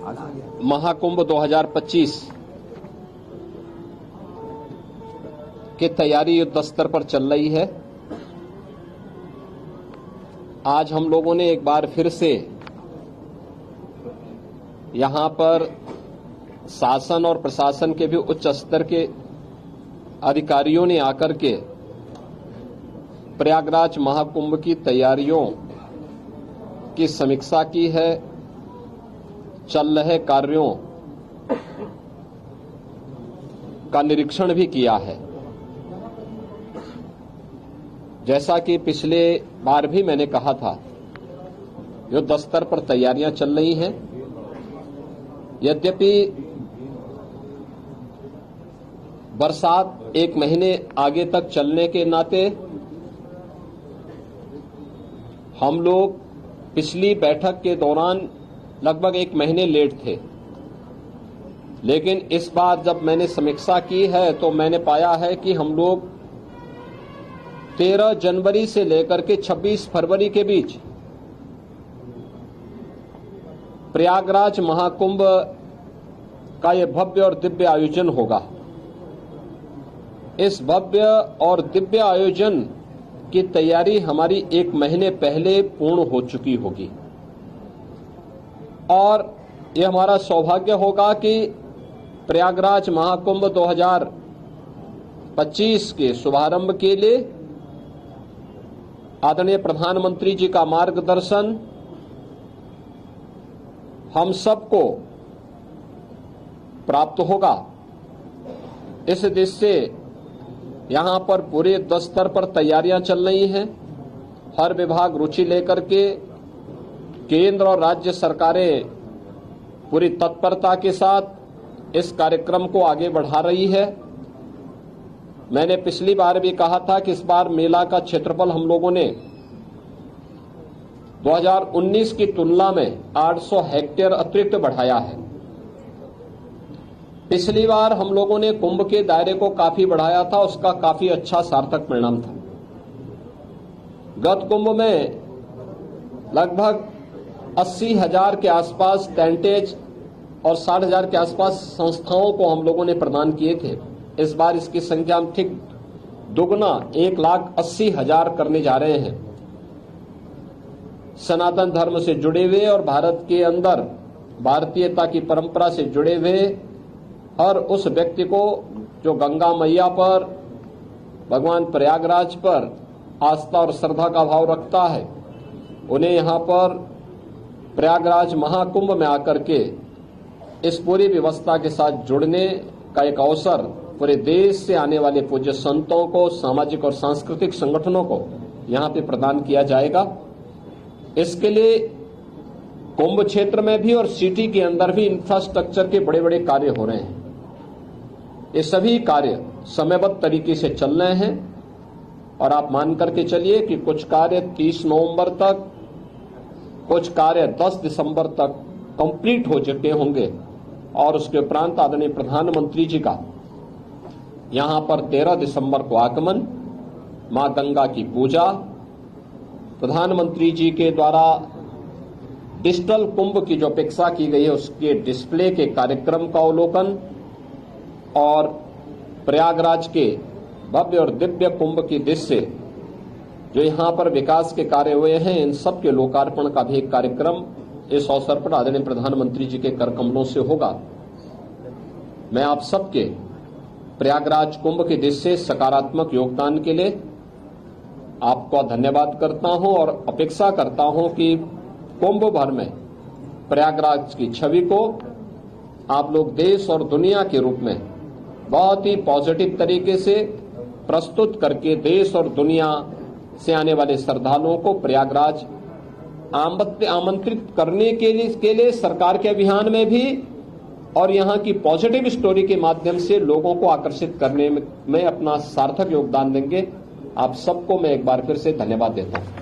महाकुंभ 2025 की तैयारी युद्ध स्तर पर चल रही है। आज हम लोगों ने एक बार फिर से यहां पर शासन और प्रशासन के भी उच्च स्तर के अधिकारियों ने आकर के प्रयागराज महाकुंभ की तैयारियों की समीक्षा की है, चल रहे कार्यों का निरीक्षण भी किया है। जैसा कि पिछले बार भी मैंने कहा था, युद्ध स्तर पर तैयारियां चल रही हैं। यद्यपि बरसात एक महीने आगे तक चलने के नाते हम लोग पिछली बैठक के दौरान लगभग एक महीने लेट थे, लेकिन इस बार जब मैंने समीक्षा की है तो मैंने पाया है कि हम लोग 13 जनवरी से लेकर के 26 फरवरी के बीच प्रयागराज महाकुंभ का यह भव्य और दिव्य आयोजन होगा। इस भव्य और दिव्य आयोजन की तैयारी हमारी एक महीने पहले पूर्ण हो चुकी होगी और यह हमारा सौभाग्य होगा कि प्रयागराज महाकुंभ 2025 के शुभारंभ के लिए आदरणीय प्रधानमंत्री जी का मार्गदर्शन हम सबको प्राप्त होगा। इस दृष्टि से यहां पर पूरे युद्ध स्तर पर तैयारियां चल रही हैं। हर विभाग रुचि लेकर के केंद्र और राज्य सरकारें पूरी तत्परता के साथ इस कार्यक्रम को आगे बढ़ा रही है। मैंने पिछली बार भी कहा था कि इस बार मेला का क्षेत्रफल हम लोगों ने 2019 की तुलना में 800 हेक्टेयर अतिरिक्त बढ़ाया है। पिछली बार हम लोगों ने कुंभ के दायरे को काफी बढ़ाया था, उसका काफी अच्छा सार्थक परिणाम था। गत कुंभ में लगभग 80,000 के आसपास टेंटेज और 60,000 के आसपास संस्थाओं को हम लोगों ने प्रदान किए थे। इस बार इसकी संख्या हम ठीक दुगना 1,80,000 करने जा रहे हैं। सनातन धर्म से जुड़े हुए और भारत के अंदर भारतीयता की परंपरा से जुड़े हुए हर उस व्यक्ति को जो गंगा मैया पर, भगवान प्रयागराज पर आस्था और श्रद्धा का भाव रखता है, उन्हें यहां पर प्रयागराज महाकुंभ में आकर के इस पूरी व्यवस्था के साथ जुड़ने का एक अवसर पूरे देश से आने वाले पूज्य संतों को, सामाजिक और सांस्कृतिक संगठनों को यहां पे प्रदान किया जाएगा। इसके लिए कुंभ क्षेत्र में भी और सिटी के अंदर भी इंफ्रास्ट्रक्चर के बड़े बड़े कार्य हो रहे हैं। ये सभी कार्य समयबद्ध तरीके से चल रहे हैं और आप मान करके चलिए कि कुछ कार्य 30 नवंबर तक, कुछ कार्य 10 दिसंबर तक कंप्लीट हो चुके होंगे और उसके उपरांत आदरणीय प्रधानमंत्री जी का यहां पर 13 दिसंबर को आगमन, मां गंगा की पूजा, प्रधानमंत्री जी के द्वारा डिजिटल कुंभ की जो अपेक्षा की गई है उसके डिस्प्ले के कार्यक्रम का अवलोकन और प्रयागराज के भव्य और दिव्य कुंभ की दृष्टि से जो यहां पर विकास के कार्य हुए हैं, इन सब के लोकार्पण का भी एक कार्यक्रम इस अवसर पर आदरणीय प्रधानमंत्री जी के कर कमलों से होगा। मैं आप सबके प्रयागराज कुंभ की दृष्टि से सकारात्मक योगदान के लिए आपका धन्यवाद करता हूं और अपेक्षा करता हूं कि कुंभ भर में प्रयागराज की छवि को आप लोग देश और दुनिया के रूप में बहुत ही पॉजिटिव तरीके से प्रस्तुत करके देश और दुनिया से आने वाले श्रद्धालुओं को प्रयागराज आमंत्रित करने के लिए सरकार के अभियान में भी और यहां की पॉजिटिव स्टोरी के माध्यम से लोगों को आकर्षित करने में अपना सार्थक योगदान देंगे। आप सबको मैं एक बार फिर से धन्यवाद देता हूं।